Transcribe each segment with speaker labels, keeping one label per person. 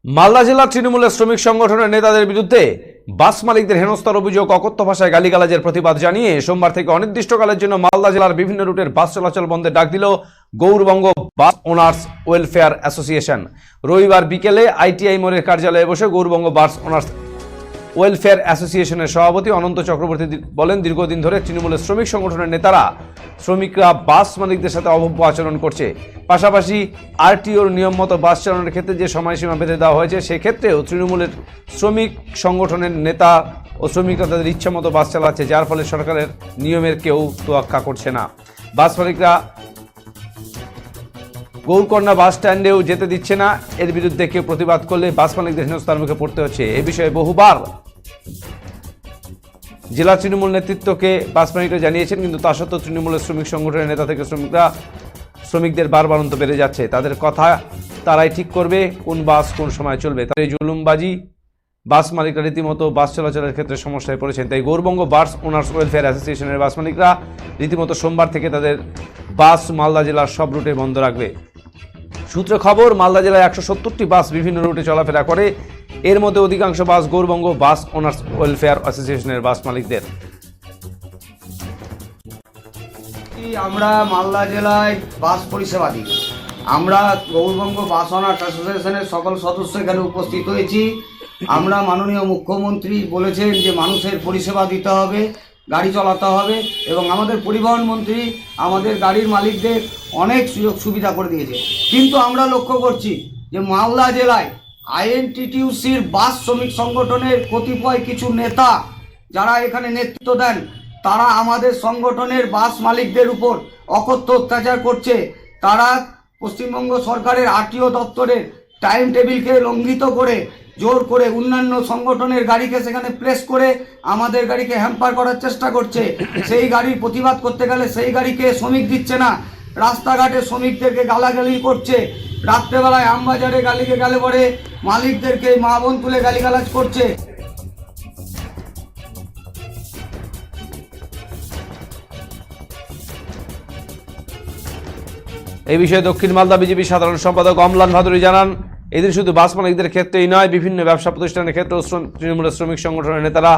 Speaker 1: মালদা জেলা তৃণমূলের শ্রমিক সংগঠনের নেতাদের বিরুদ্ধে বাস মালিকদের হেনস্থার অভিযোগ অকথ্য ভাষায় গালিগালাজের প্রতিবাদ জানিয়ে সোমবার থেকে অনির্দিষ্টকালের জন্য মালদা জেলার বিভিন্ন রুটের বাস চলাচল বন্ধের ডাক দিল গৌরবঙ্গ বাস ওনার্স ওয়েলফেয়ার অ্যাসোসিয়েশন। রবিবার বিকেলে আইটিআই মোড়ের কার্যালয়ে বসে গৌরবঙ্গ বাস ওনার্স ওয়েলফেয়ার অ্যাসোসিয়েশনের সভাপতি অনন্ত চক্রবর্তী বলেন, দীর্ঘদিন ধরে তৃণমূলের শ্রমিক সংগঠনের নেতারা শ্রমিকরা বাস মালিকদের সাথে অভব্য আচরণ করছে। পাশাপাশি আরটিওর নিয়ম মতো বাস চালানোর ক্ষেত্রে যে সময়সীমা বেঁধে দেওয়া হয়েছে সেক্ষেত্রেও তৃণমূলের শ্রমিক সংগঠনের নেতা ও শ্রমিকরা তাদের ইচ্ছা মতো বাস চালাচ্ছে, যার ফলে সরকারের নিয়মের কেউ তোয়াক্কা করছে না। বাস মালিকরা গৌরকন্যা বাস স্ট্যান্ডেও যেতে দিচ্ছে না। এর বিরুদ্ধে কেউ প্রতিবাদ করলে বাস মালিকদের হেনস্থার মুখে পড়তে হচ্ছে। এ বিষয়ে বহুবার জেলা তৃণমূল নেতৃত্বকে বাস মালিকরা জানিয়েছেন, কিন্তু তা সত্ত্বেও তৃণমূলের শ্রমিক সংগঠনের নেতা থেকে শ্রমিকদের বারবারন্ত বেড়ে যাচ্ছে। তাদের কথা তারাই ঠিক করবে কোন বাস কোন সময় চলবে। তাই এই জুলুমবাজি বাস মালিকরা রীতিমতো বাস চলাচলের ক্ষেত্রে সমস্যায় পড়েছেন। তাই গৌরবঙ্গ বাস ওনার্স ওয়েলফেয়ার অ্যাসোসিয়েশনের বাস মালিকরা রীতিমতো সোমবার থেকে তাদের বাস মালদা জেলার সব রুটে বন্ধ রাখবে। সূত্রে খবর, মালদা জেলায় 170টি বাস বিভিন্ন রুটে চলাফেরা করে। এর মধ্যে অধিকাংশ বাস গৌরবঙ্গ বাস ওনার্স ওয়েলফেয়ার অ্যাসোসিয়েশনের বাস মালিকদের।
Speaker 2: আমরা মালদা জেলায় বাস পরিষেবা দিই। আমরা গৌরবঙ্গ বাস ওনার্স অ্যাসোসিয়েশনের সকল সদস্য এখানে উপস্থিত হয়েছি। আমরা মাননীয় মুখ্যমন্ত্রী বলেছেন যে মানুষের পরিষেবা দিতে হবে, গাড়ি চালাতে হবে, এবং আমাদের পরিবহন মন্ত্রী আমাদের গাড়ির মালিকদের অনেক সুযোগ সুবিধা করে দিয়েছে। কিন্তু আমরা লক্ষ্য করছি যে মালদা জেলায় আইএনটিটিউসির বাস শ্রমিক সংগঠনের কতিপয় কিছু নেতা যারা এখানে নেতৃত্ব দেন, তারা আমাদের সংগঠনের বাস মালিকদের উপর অকথ্য অত্যাচার করছে। তারা পশ্চিমবঙ্গ সরকারের আরটিও দপ্তরের টাইম টেবিলকে লঙ্ঘিত করে জোর করে অন্যান্য সংগঠনের গাড়িকে সেখানে প্লেস করে আমাদের গাড়িকে হ্যাম্পার করার চেষ্টা করছে। সেই গাড়ির প্রতিবাদ করতে গেলে সেই গাড়িকে শ্রমিক দিচ্ছে না, রাস্তাঘাটে শ্রমিকদেরকে গালাগালি করছে। রাত্রেবেলায় আমবাজারে গালিকে গালে পরে মালিকদেরকে মা বোন তুলে গালিগালাজ করছে।
Speaker 1: এই বিষয়ে দক্ষিণ মালদা বিজেপি সাধারণ সম্পাদক অম্লান ভাদুরী জানান, এদিন শুধু বাস মালিকদের ক্ষেত্রেই নয়, বিভিন্ন ব্যবসা প্রতিষ্ঠানের ক্ষেত্রেও তৃণমূলের শ্রমিক সংগঠনের নেতারা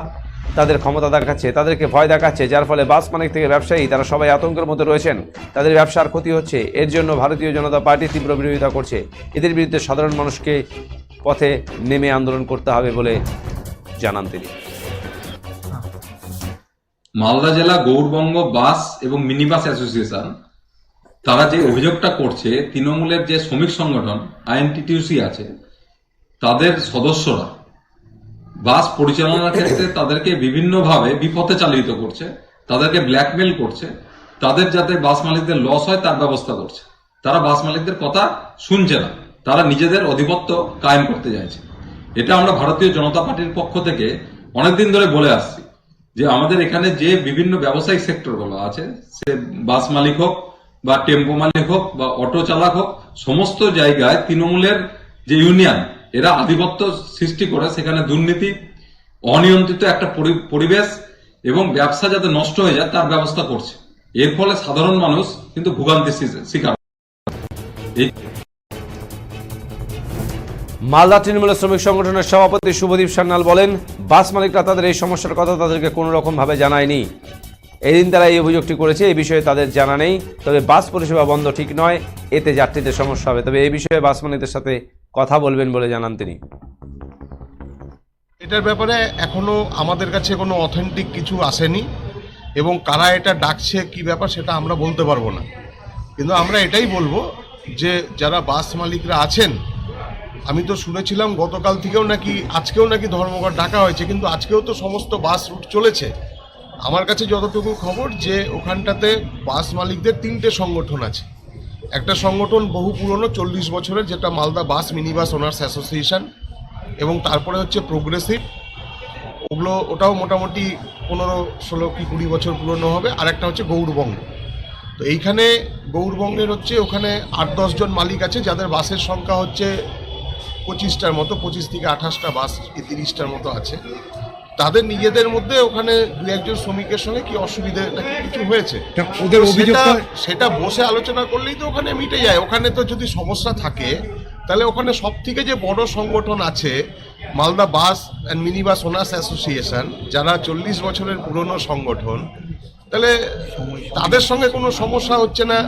Speaker 1: তাদের ক্ষমতা দেখাচ্ছে, তাদেরকে ভয় দেখাচ্ছে, যার ফলে বাস মালিক থেকে ব্যবসায়ী তারা সবাই আতঙ্কের মধ্যে রয়েছেন। তাদের ব্যবসার ক্ষতি হচ্ছে। এর জন্য ভারতীয় জনতা পার্টি তীব্র বিরোধিতা করছে। এদের বিরুদ্ধে সাধারণ মানুষকে পথে নেমে আন্দোলন করতে হবে বলে জানান তিনি।
Speaker 3: মালদা জেলা গৌরবঙ্গ বাস এবং মিনি বাস অ্যাসোসিয়েশন তারা যে অভিযোগটা করছে, তৃণমূলের যে শ্রমিক সংগঠন আইএনটিটিউসি আছে তাদের সদস্যরা বাস পরিচালনার ক্ষেত্রে তাদেরকে বিভিন্নভাবে বিপথে চালিত করছে, তাদেরকে ব্ল্যাকমেল করছে, তাদের যাতে বাস মালিকদের লস হয় তার ব্যবস্থা করছে। তারা বাস মালিকদের কথা শুনছে না, তারা নিজেদের আধিপত্য কায়েম করতে চাইছে। এটা আমরা ভারতীয় জনতা পার্টির পক্ষ থেকে অনেকদিন ধরে বলে আসছি যে আমাদের এখানে যে বিভিন্ন ব্যবসায়িক সেক্টরগুলো আছে, সে বাস মালিক হোক বা টেম্পো মালিক হোক বা অটো চালক হোক, সমস্ত জায়গায় তৃণমূলের যে ইউনিয়ন এরা আধিপত্য সৃষ্টি করে সেখানে দুর্নীতি, অনিয়ন্ত্রিত একটা পরিবেশ এবং ব্যবসা যাতে নষ্ট হয়ে যায় তার ব্যবস্থা করছে। এর ফলে সাধারণ মানুষ কিন্তু ভোগান্তির শিকার।
Speaker 1: মালদা তৃণমূলের শ্রমিক সংগঠনের সভাপতি শুভদীপ সান্যাল বলেন, বাস মালিকরা তাদের এই সমস্যার কথা তাদেরকে কোনো রকম ভাবে জানায়নি। এদিন তারা এই অভিযোগটি করেছে, এই বিষয়ে তাদের জানা নেই। তবে বাস পরিষেবা বন্ধ ঠিক নয়, এতে যাত্রীদের সমস্যা হবে। তবে এই বিষয়ে বাস মালিকদের সাথে কথা বলবেন বলে জানান তিনি।
Speaker 4: এটার ব্যাপারে এখনো আমাদের কাছে কোনো অথেন্টিক কিছু আসেনি, এবং কারা এটা ডাকছে কি ব্যাপার সেটা আমরা বলতে পারবো না। কিন্তু আমরা এটাই বলবো যে যারা বাস মালিকরা আছেন, আমি তো শুনেছিলাম গতকাল থেকেও নাকি আজকেও নাকি ধর্মঘট ডাকা হয়েছে, কিন্তু আজকেও তো সমস্ত বাস রুট চলেছে। আমার কাছে যতটুকু খবর যে ওখানটাতে বাস মালিকদের 3টে সংগঠন আছে। একটা সংগঠন বহু পুরনো 40 বছরের, যেটা মালদা বাস মিনি বাস ওনার্স অ্যাসোসিয়েশন, এবং তারপরে হচ্ছে প্রোগ্রেসিভ, ওটাও মোটামুটি 15, 16 কি 20 বছর পুরনো হবে। আর একটা হচ্ছে গৌরবঙ্গ। তো এইখানে গৌরবঙ্গের হচ্ছে ওখানে 8-10 জন মালিক আছে, যাদের বাসের সংখ্যা হচ্ছে 25টার মতো, 25 থেকে 28টা বাস কি 30টার মতো আছে। তাদের নিজেদের মধ্যে ওখানে 2-1 শ্রমিকের সঙ্গে কি অসুবিধা নাকি কিছু হয়েছে, সেটা বসে আলোচনা করলেই তো ওখানে মিটে যায়। ওখানে তো যদি সমস্যা থাকে তাহলে ওখানে সব থেকে যে বড় সংগঠন আছে মালদা বাস and mini bus owners association, যারা 40 বছরের পুরনো সংগঠন, তাহলে তাদের সঙ্গে কোনো সমস্যা হচ্ছে না।